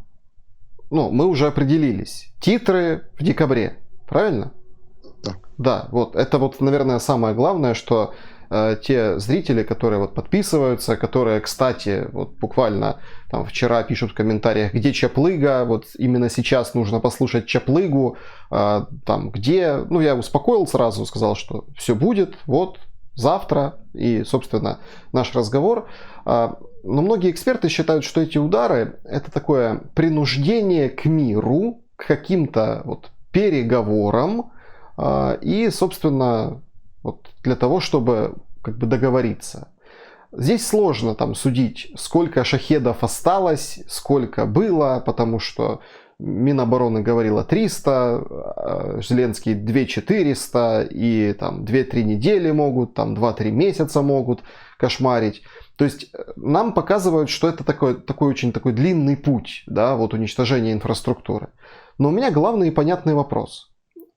ну, мы уже определились. Титры в декабре, правильно? Да. Да, вот это вот, наверное, самое главное, что те зрители, которые вот подписываются, которые, кстати, вот буквально там вчера пишут в комментариях, где Чаплыга, вот именно сейчас нужно послушать Чаплыгу, там где, ну я успокоил сразу, сказал, что все будет, вот завтра и, собственно, наш разговор. Но многие эксперты считают, что эти удары это такое принуждение к миру, к каким-то вот переговорам и, собственно, вот для того, чтобы как бы договориться. Здесь сложно там судить, сколько шахедов осталось, сколько было, потому что Минобороны говорила 300, Зеленский 2400, и там 2-3 недели могут, там 2-3 месяца могут кошмарить. То есть нам показывают, что это такой очень такой длинный путь, да, вот уничтожение инфраструктуры. Но у меня главный и понятный вопрос.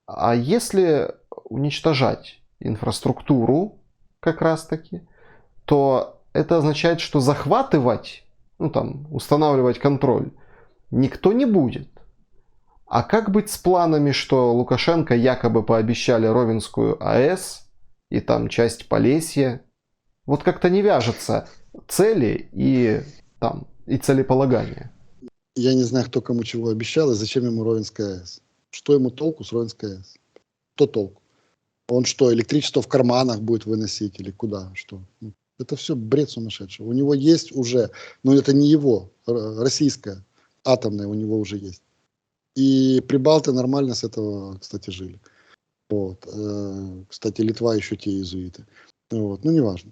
А если уничтожать инфраструктуру как раз таки, то это означает, что захватывать, ну там, устанавливать контроль никто не будет. А как быть с планами, что Лукашенко якобы пообещали Ровенскую АЭС и там часть Полесья? Вот как-то не вяжется цели и там и целеполагание. Я не знаю, кто кому чего обещал и зачем ему Ровенская АЭС. Что ему толку с Ровенской АЭС? Что толку? Он что, электричество в карманах будет выносить или куда? Что? Это все бред сумасшедший. У него есть уже, но это не его, российская, атомная у него уже есть. И прибалты нормально с этого, кстати, жили. Вот. Кстати, Литва еще те иезуиты. Вот. Ну, неважно.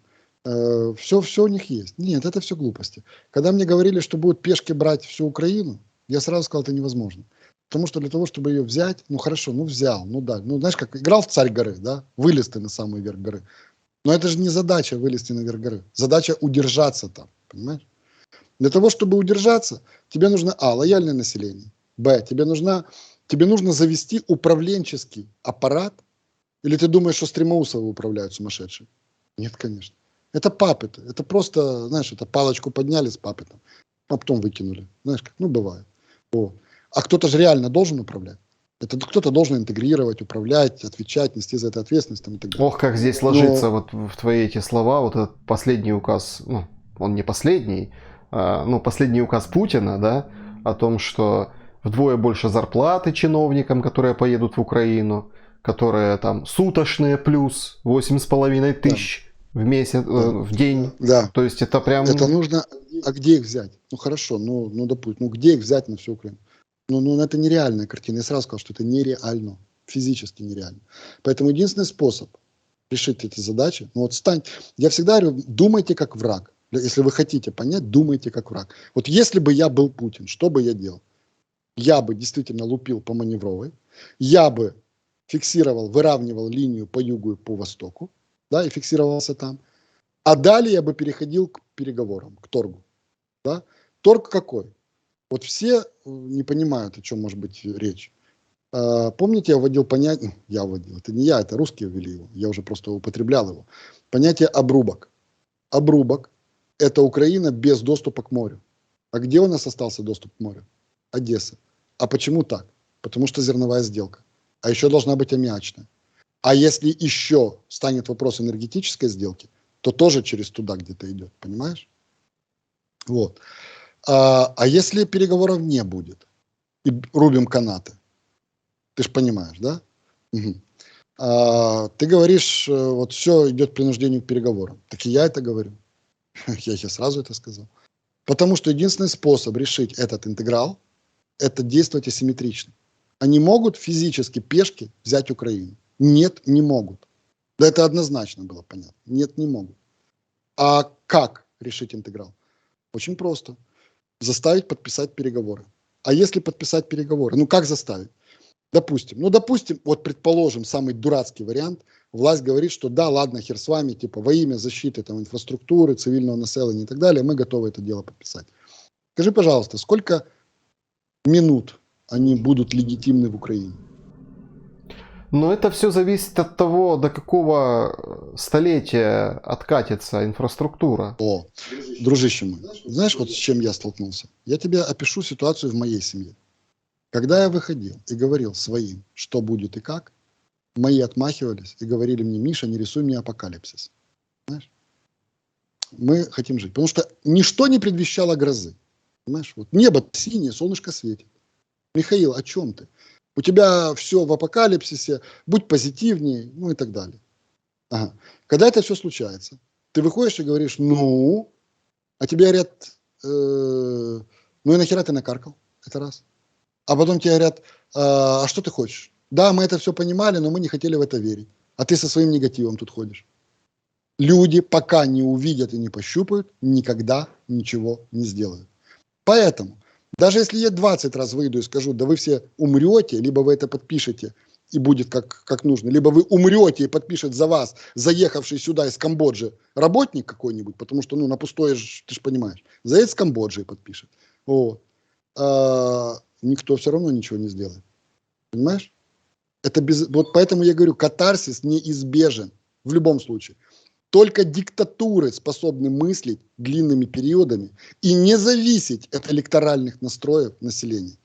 Все у них есть. Нет, это все глупости. Когда мне говорили, что будут пешки брать всю Украину, я сразу сказал, это невозможно. Потому что для того, чтобы ее взять, ну хорошо, ну взял, ну да, ну знаешь, как играл в царь горы, да, вылез ты на самый верх горы. Но это же не задача вылезти на верх горы. Задача удержаться там, понимаешь? Для того, чтобы удержаться, тебе нужно, лояльное население, тебе нужно завести управленческий аппарат, или ты думаешь, что Стремоусова управляют сумасшедшие? Нет, конечно. Это папеты, это просто, знаешь, это палочку подняли с папетом, а потом выкинули, знаешь, как, ну бывает. Вот. А кто-то же реально должен управлять. Это кто-то должен интегрировать, управлять, отвечать, нести за это ответственность там, и так далее. Ох, как здесь ложится вот в твои эти слова, вот этот последний указ, ну, он не последний, ну, последний указ Путина, да, о том, что вдвое больше зарплаты чиновникам, которые поедут в Украину, которые там суточные плюс 8,5 тысяч в месяц, в день. Да. То есть это прям... Это нужно, а где их взять? Ну хорошо, ну допустим, ну где их взять на всю Украину? Ну это нереальная картина. Я сразу сказал, что это нереально, физически нереально. Поэтому единственный способ решить эти задачи, ну вот я всегда говорю, думайте как враг. Если вы хотите понять, думайте как враг. Вот если бы я был Путин, что бы я делал? Я бы действительно лупил по маневровой, я бы фиксировал, выравнивал линию по югу и по востоку, да, и фиксировался там. А далее я бы переходил к переговорам, к торгу. Да? Торг какой? Вот все не понимают, о чем может быть речь. Помните, я вводил понятие, это не я, это русские ввели его, я уже просто употреблял его. Понятие обрубок. Обрубок – это Украина без доступа к морю. А где у нас остался доступ к морю? Одесса. А почему так? Потому что зерновая сделка. А еще должна быть аммиачная. А если еще станет вопрос энергетической сделки, то тоже через туда где-то идет, понимаешь? Вот. А если переговоров не будет, и рубим канаты, ты же понимаешь, да? Угу. Ты говоришь, вот все идет к принуждению к переговорам. Так и я это говорю. Я сразу это сказал. Потому что единственный способ решить этот интеграл – это действовать асимметрично. Они могут физически пешки взять Украину? Нет, не могут. Да это однозначно было понятно. Нет, не могут. А как решить интеграл? Очень просто. Заставить подписать переговоры. А если подписать переговоры? Ну как заставить? Допустим, вот предположим, самый дурацкий вариант, власть говорит, что да, ладно, хер с вами, типа во имя защиты там, инфраструктуры, цивильного населения и так далее, мы готовы это дело подписать. Скажи, пожалуйста, сколько минут они будут легитимны в Украине? Но это все зависит от того, до какого столетия откатится инфраструктура. О, дружище мой, знаешь, вот с чем я столкнулся? Я тебе опишу ситуацию в моей семье. Когда я выходил и говорил своим, что будет и как, мои отмахивались и говорили мне: Миша, не рисуй мне апокалипсис. Знаешь? Мы хотим жить. Потому что ничто не предвещало грозы. Понимаешь? Вот небо синее, солнышко светит. Михаил, о чем ты? У тебя все в апокалипсисе, будь позитивнее, ну и так далее. Ага. Когда это все случается, ты выходишь и говоришь: ну, а тебе говорят, ну и нахера ты накаркал? Это раз. А потом тебе говорят: а что ты хочешь? Да, мы это все понимали, но мы не хотели в это верить. А ты со своим негативом тут ходишь. Люди, пока не увидят и не пощупают, никогда ничего не сделают. Поэтому, даже если я 20 раз выйду и скажу: да вы все умрете, либо вы это подпишете, и будет как нужно, либо вы умрете и подпишет за вас заехавший сюда из Камбоджи работник какой-нибудь, потому что, ну, на пустое, ты же понимаешь, заедет с Камбоджи и подпишет. Вот. Никто все равно ничего не сделает. Понимаешь? Вот поэтому я говорю, катарсис неизбежен в любом случае. Только диктатуры способны мыслить длинными периодами и не зависеть от электоральных настроев населения.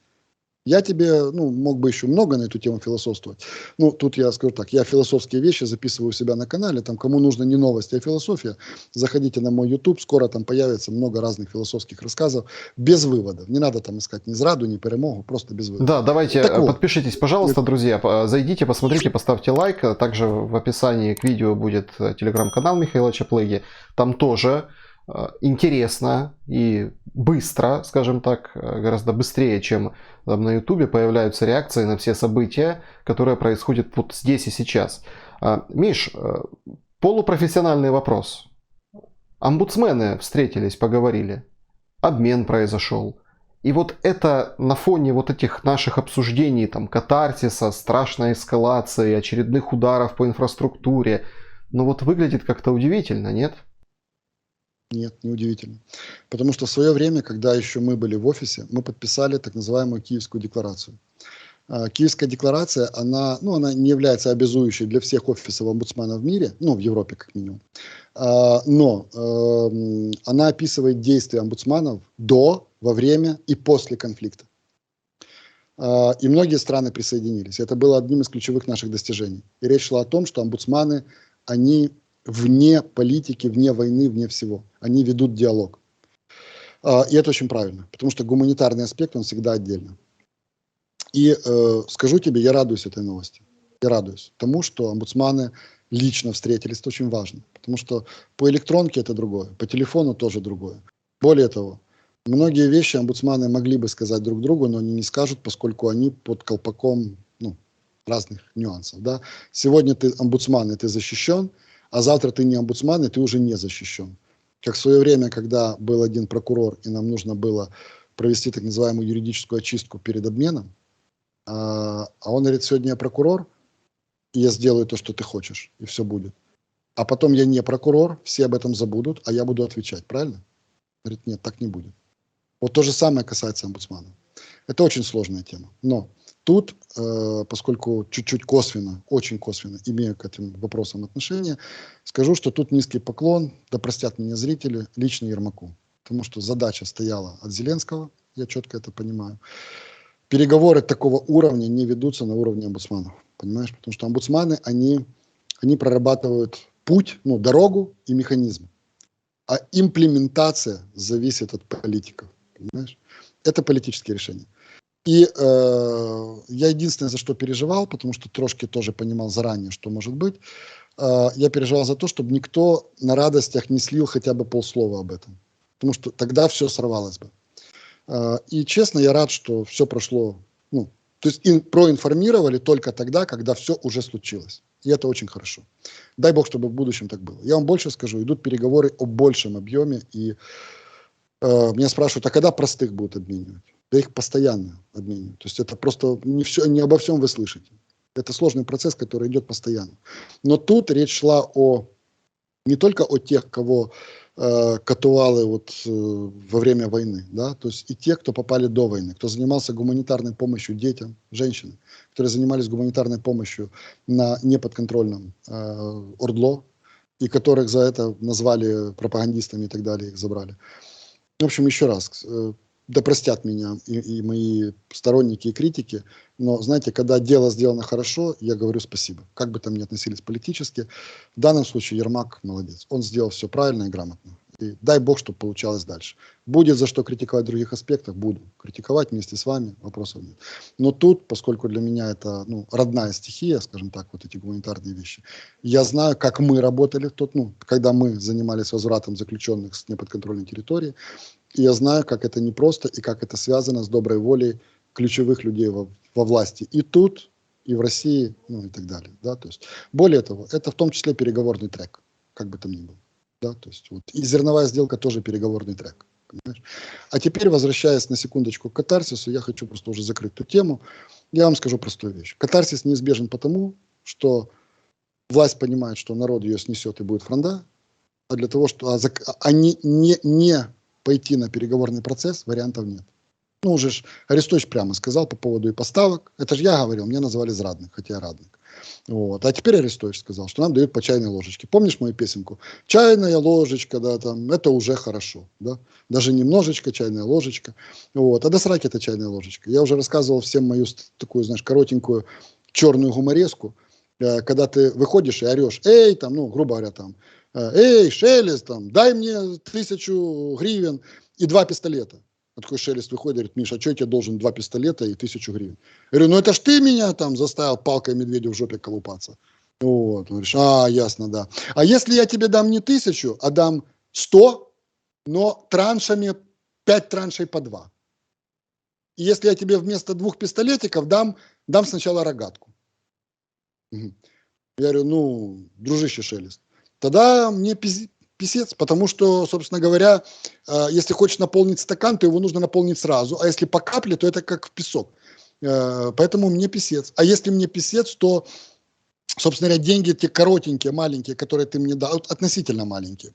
Я тебе, мог бы еще много на эту тему философствовать. Ну, тут я скажу так, я философские вещи записываю у себя на канале, там, кому нужно не новости, а философия, заходите на мой YouTube, скоро там появится много разных философских рассказов, без выводов. Не надо там искать ни зраду, ни перемогу, просто без выводов. Да, давайте, вот, подпишитесь, пожалуйста, друзья, зайдите, посмотрите, поставьте лайк, также в описании к видео будет телеграм-канал Михаила Чаплыги, там тоже интересно и быстро, скажем так, гораздо быстрее, чем там на ютубе, появляются реакции на все события, которые происходят вот здесь и сейчас. Миш, полупрофессиональный вопрос. Омбудсмены встретились, поговорили. Обмен произошел. И вот это на фоне вот этих наших обсуждений, там, катарсиса, страшной эскалации, очередных ударов по инфраструктуре, ну вот выглядит как-то удивительно, нет? Нет, не удивительно. Потому что в свое время, когда еще мы были в офисе, мы подписали так называемую Киевскую декларацию. Киевская декларация, она, ну, она не является обязующей для всех офисов омбудсмена в мире, ну, в Европе как минимум, но она описывает действия омбудсманов до, во время и после конфликта. И многие страны присоединились. Это было одним из ключевых наших достижений. И речь шла о том, что омбудсманы, они вне политики, вне войны, вне всего. Они ведут диалог. И это очень правильно, потому что гуманитарный аспект, он всегда отдельно. И скажу тебе, я радуюсь этой новости. Я радуюсь тому, что омбудсманы лично встретились. Это очень важно. Потому что по электронке это другое, по телефону тоже другое. Более того, многие вещи омбудсманы могли бы сказать друг другу, но они не скажут, поскольку они под колпаком, ну, разных нюансов. Да? Сегодня ты омбудсман, и ты защищен, а завтра ты не омбудсман, и ты уже не защищен. Как в свое время, когда был один прокурор, и нам нужно было провести так называемую юридическую очистку перед обменом, а он говорит: сегодня я прокурор, и я сделаю то, что ты хочешь, и все будет. А потом я не прокурор, все об этом забудут, а я буду отвечать, правильно? Говорит: нет, так не будет. Вот то же самое касается омбудсмана. Это очень сложная тема. Но тут, поскольку чуть-чуть косвенно, очень косвенно имею к этим вопросам отношение, скажу, что тут низкий поклон, да простят меня зрители, лично Ермаку. Потому что задача стояла от Зеленского, я четко это понимаю. Переговоры такого уровня не ведутся на уровне омбудсманов. Понимаешь? Потому что омбудсманы, они прорабатывают путь, ну, дорогу и механизм. А имплементация зависит от политиков. Понимаешь? Это политические решения. И я единственное, за что переживал, потому что трошки тоже понимал заранее, что может быть, я переживал за то, чтобы никто на радостях не слил хотя бы полслова об этом. Потому что тогда все сорвалось бы. И честно, я рад, что все прошло, ну, то есть проинформировали только тогда, когда все уже случилось. И это очень хорошо. Дай бог, чтобы в будущем так было. Я вам больше скажу, идут переговоры о большем объеме, и меня спрашивают: а когда простых будут обменивать? Да их постоянно обменивают. То есть это просто не обо всем вы слышите. Это сложный процесс, который идет постоянно. Но тут речь шла не только о тех, кого катували вот, во время войны, да, то есть и те, кто попали до войны, кто занимался гуманитарной помощью детям, женщинам, которые занимались гуманитарной помощью на неподконтрольном ОРДЛО, и которых за это назвали пропагандистами и так далее, их забрали. В общем, еще раз, да простят меня и мои сторонники и критики, но, знаете, когда дело сделано хорошо, я говорю спасибо. Как бы там ни относились политически, в данном случае Ермак молодец. Он сделал все правильно и грамотно. И дай бог, чтобы получалось дальше. Будет за что критиковать в других аспектах, буду критиковать вместе с вами, вопросов нет. Но тут, поскольку для меня это, ну, родная стихия, скажем так, вот эти гуманитарные вещи, я знаю, как мы работали, когда мы занимались возвратом заключенных с неподконтрольной территории, и я знаю, как это непросто и как это связано с доброй волей ключевых людей во власти и тут, и в России, ну и так далее. Да? То есть, более того, это в том числе переговорный трек, как бы там ни было. Да? То есть, вот, и зерновая сделка тоже переговорный трек. Понимаешь? А теперь, возвращаясь на секундочку к катарсису, я хочу просто уже закрыть эту тему. Я вам скажу простую вещь. Катарсис неизбежен потому, что власть понимает, что народ ее снесет и будет фронда, а для того, что не пойти на переговорный процесс, вариантов нет. Ну, уже ж Арестович прямо сказал по поводу и поставок. Это же я говорил, мне называли зрадник, хотя я радник. Вот. А теперь Арестович сказал, что нам дают по чайной ложечке. Помнишь мою песенку? Чайная ложечка, да, там, это уже хорошо. Да? Даже немножечко, чайная ложечка. Вот. А до сраки это чайная ложечка. Я уже рассказывал всем мою такую, знаешь, коротенькую черную гумореску, когда ты выходишь и орешь: эй, там, ну, грубо говоря, там, эй, Шелест, там, дай мне 1000 гривен и 2 пистолета. А такой Шелест выходит и говорит: Миша, а что я тебе должен 2 пистолета и 1000 гривен? Я говорю: ну это ж ты меня там заставил палкой медведю в жопе колупаться. Вот, он говорит: а, ясно, да. А если я тебе дам не 1000, а дам 100, но траншами, 5 траншей по 2. И если я тебе вместо 2 пистолетиков дам сначала рогатку. Я говорю: ну, дружище Шелест, тогда мне Писец, потому что, собственно говоря, если хочешь наполнить стакан, то его нужно наполнить сразу, а если по капле, то это как в песок. Поэтому мне писец. А если мне писец, то, собственно говоря, деньги те коротенькие, маленькие, которые ты мне дал, относительно маленькие,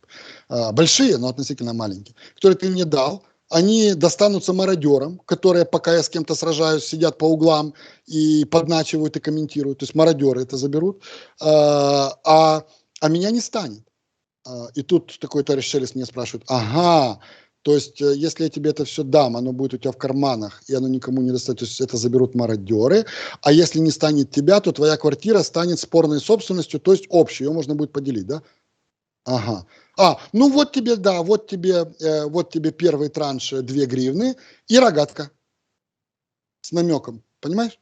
большие, но относительно маленькие, которые ты мне дал, они достанутся мародерам, которые, пока я с кем-то сражаюсь, сидят по углам и подначивают и комментируют. То есть мародеры это заберут, а меня не станет. И тут такой товарищ Шелест меня спрашивает, ага, то есть если я тебе это все дам, оно будет у тебя в карманах, и оно никому не достается, то есть это заберут мародеры, а если не станет тебя, то твоя квартира станет спорной собственностью, то есть общей, ее можно будет поделить, да? Ага. Ну вот тебе, да, вот тебе первый транш 2 гривны и рогатка с намеком, понимаешь?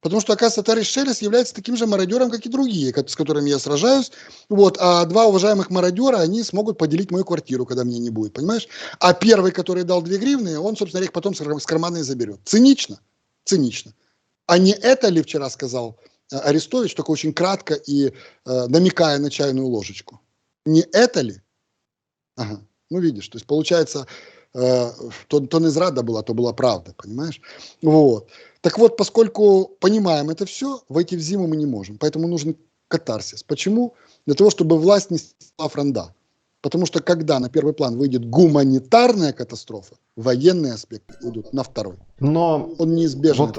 Потому что, оказывается, товарищ Шелест является таким же мародером, как и другие, с которыми я сражаюсь. Вот, а два уважаемых мародера, они смогут поделить мою квартиру, когда меня не будет, понимаешь? А первый, который дал 2 гривны, он, собственно говоря, их потом с кармана и заберет. Цинично? Цинично. А не это ли вчера сказал Арестович, только очень кратко и намекая на чайную ложечку? Не это ли? Ага. Ну, видишь, то есть получается, то не зрада была, то была правда, понимаешь? Вот. Так вот, поскольку понимаем это все, войти в зиму мы не можем. Поэтому нужен катарсис. Почему? Для того, чтобы власть не стала фронда. Потому что когда на первый план выйдет гуманитарная катастрофа, военные аспекты уйдут на второй. Но Он неизбежен. вот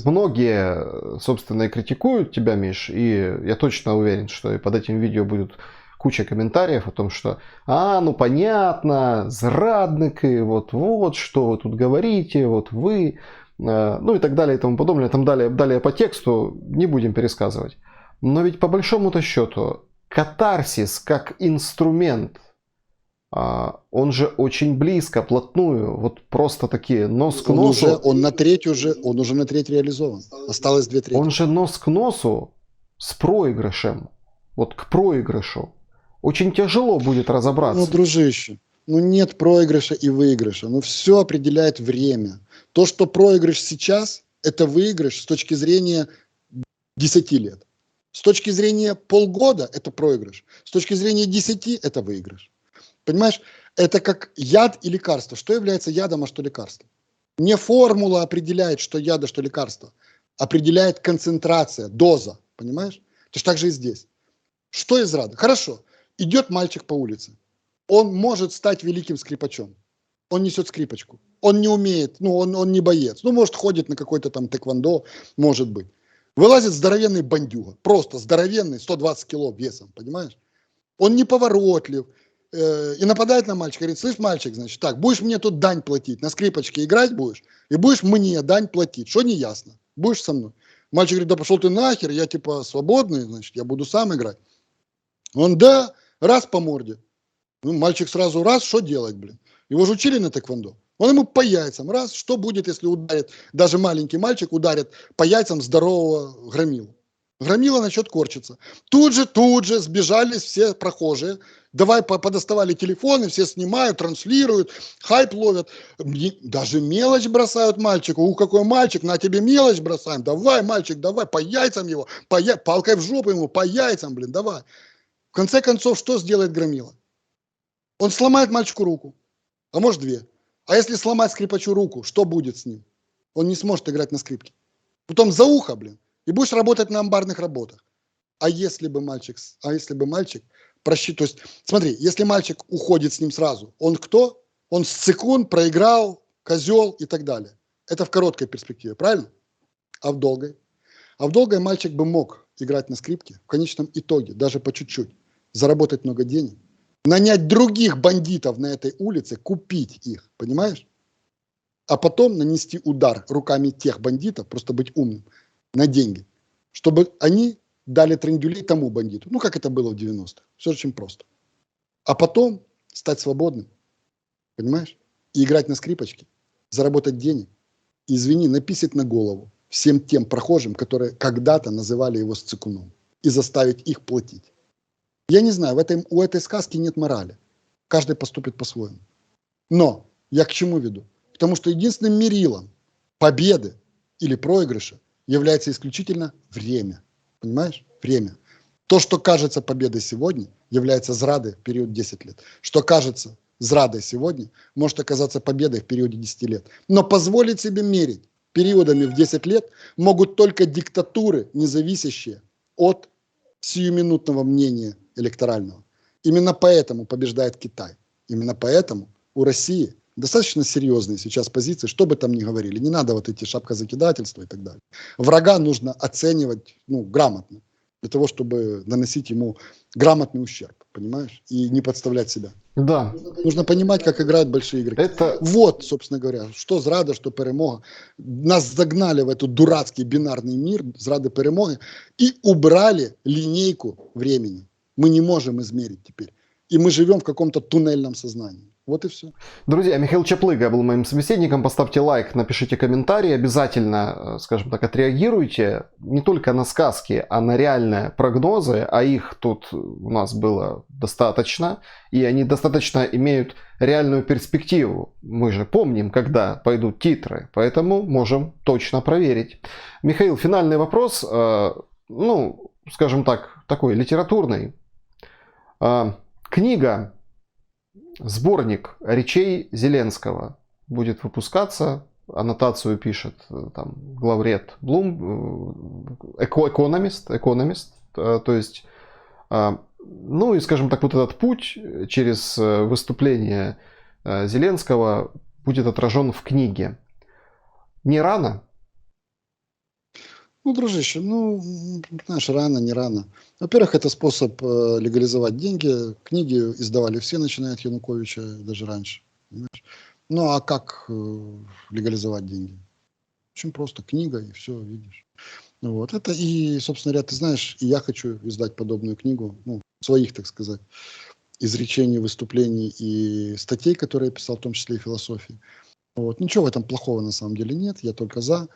многие, собственно, и критикуют тебя, Миш, и я точно уверен, что и под этим видео будет куча комментариев о том, что ну понятно, зрадники, вот что вы тут говорите, вот вы, ну и так далее и тому подобное. Там далее по тексту не будем пересказывать. Но ведь по большому-то счету катарсис как инструмент, он же очень близко, плотную, вот просто такие нос к носу. Он уже на треть реализован. Осталось 2/3. Он же нос к носу с проигрышем, вот к проигрышу. Очень тяжело будет разобраться. Ну, дружище, нет проигрыша и выигрыша. Все определяет время. То, что проигрыш сейчас, это выигрыш с точки зрения 10 лет. С точки зрения полгода, это проигрыш. С точки зрения 10, это выигрыш. Понимаешь, это как яд и лекарство. Что является ядом, а что лекарством? Не формула определяет, что яд, а что лекарство. Определяет концентрация, доза. Понимаешь? То есть так же и здесь. Что из рада? Хорошо. Идет мальчик по улице. Он может стать великим скрипачом. Он несет скрипочку. Он не умеет, он не боец. Может, ходит на какой-то там тэквондо, может быть. Вылазит здоровенный бандюга. Просто здоровенный, 120 кило весом, понимаешь? Он неповоротлив. И нападает на мальчика. Говорит, слышь, мальчик, значит, так, будешь мне тут дань платить, на скрипочке играть будешь, и будешь мне дань платить. Что не ясно? Будешь со мной? Мальчик говорит, да пошел ты нахер, я типа свободный, значит, я буду сам играть. Он, да, раз по морде. Мальчик сразу раз, что делать, блин? Его же учили на тэквондо. Он ему по яйцам. Раз, что будет, если ударит, даже маленький мальчик ударит по яйцам здорового громилу? Громила начнет корчиться. Тут же сбежались все прохожие. Давай подоставали телефоны, все снимают, транслируют, хайп ловят. Даже мелочь бросают мальчику. Какой мальчик, на тебе мелочь бросаем. Давай, мальчик, давай, по яйцам его. Палкой в жопу ему, по яйцам, блин, давай. В конце концов, что сделает громила? Он сломает мальчику руку, а может 2. А если сломать скрипачу руку, что будет с ним? Он не сможет играть на скрипке. Потом за ухо, блин, и будешь работать на амбарных работах. А если бы мальчик то есть, смотри, если мальчик уходит с ним сразу, он кто? Он сцикун, проиграл, козел и так далее. Это в короткой перспективе, правильно? А в долгой? А в долгой мальчик бы мог играть на скрипке, в конечном итоге, даже по чуть-чуть, заработать много денег, нанять других бандитов на этой улице, купить их, понимаешь? А потом нанести удар руками тех бандитов, просто быть умным, на деньги, чтобы они дали трындюлей тому бандиту. Как это было в 90-х. Все очень просто. А потом стать свободным, понимаешь? И играть на скрипочке, заработать денег, и, извини, написать на голову всем тем прохожим, которые когда-то называли его сцикуном, и заставить их платить. Я не знаю, у этой сказки нет морали. Каждый поступит по-своему. Но я к чему веду? Потому что единственным мерилом победы или проигрыша является исключительно время. Понимаешь? Время. То, что кажется победой сегодня, является зрадой в период 10 лет. Что кажется зрадой сегодня, может оказаться победой в периоде 10 лет. Но позволить себе мерить периодами в 10 лет могут только диктатуры, не зависящие от сиюминутного мнения электорального. Именно поэтому побеждает Китай. Именно поэтому у России достаточно серьезные сейчас позиции, что бы там ни говорили. Не надо вот эти шапкозакидательства и так далее. Врага нужно оценивать грамотно, для того, чтобы наносить ему грамотный ущерб, понимаешь? И не подставлять себя. Да. Нужно понимать, как играют большие игроки. Вот, собственно говоря, что зрада, что перемога. Нас загнали в этот дурацкий бинарный мир зрады перемоги и убрали линейку времени. Мы не можем измерить теперь. И мы живем в каком-то туннельном сознании. Вот и все. Друзья, Михаил Чаплыга был моим собеседником. Поставьте лайк, напишите комментарий. Обязательно, скажем так, отреагируйте не только на сказки, а на реальные прогнозы. А их тут у нас было достаточно. И они достаточно имеют реальную перспективу. Мы же помним, когда пойдут титры. Поэтому можем точно проверить. Михаил, финальный вопрос. Скажем так, такой литературный. Книга, сборник речей Зеленского будет выпускаться. Аннотацию пишет там главред Блум, экономист. То есть, и, скажем так, вот этот путь через выступление Зеленского будет отражен в книге. Не рано? Дружище, знаешь, рано, не рано. Во-первых, это способ легализовать деньги. Книги издавали все, начиная от Януковича, даже раньше. Понимаешь? Ну, а как легализовать деньги? Очень просто. Книга, и все, видишь. Вот. Это и, собственно говоря, ты знаешь, и я хочу издать подобную книгу, своих, так сказать, изречений, выступлений и статей, которые я писал, в том числе и философии. Вот. Ничего в этом плохого на самом деле нет, я только за.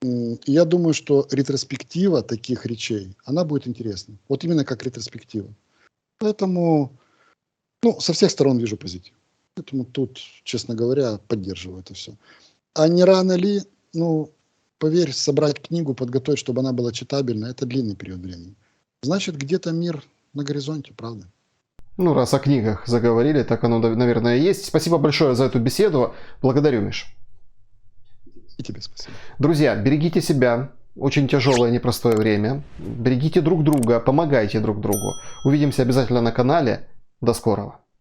И я думаю, что ретроспектива таких речей, она будет интересна. Вот именно как ретроспектива. Поэтому, со всех сторон вижу позитив. Поэтому тут, честно говоря, поддерживаю это все. А не рано ли, поверь, собрать книгу, подготовить, чтобы она была читабельна, это длинный период времени. Значит, где-то мир на горизонте, правда? Раз о книгах заговорили, так оно, наверное, и есть. Спасибо большое за эту беседу. Благодарю, Миш. И тебе спасибо. Друзья, берегите себя. Очень тяжелое, непростое время. Берегите друг друга, помогайте друг другу. Увидимся обязательно на канале. До скорого.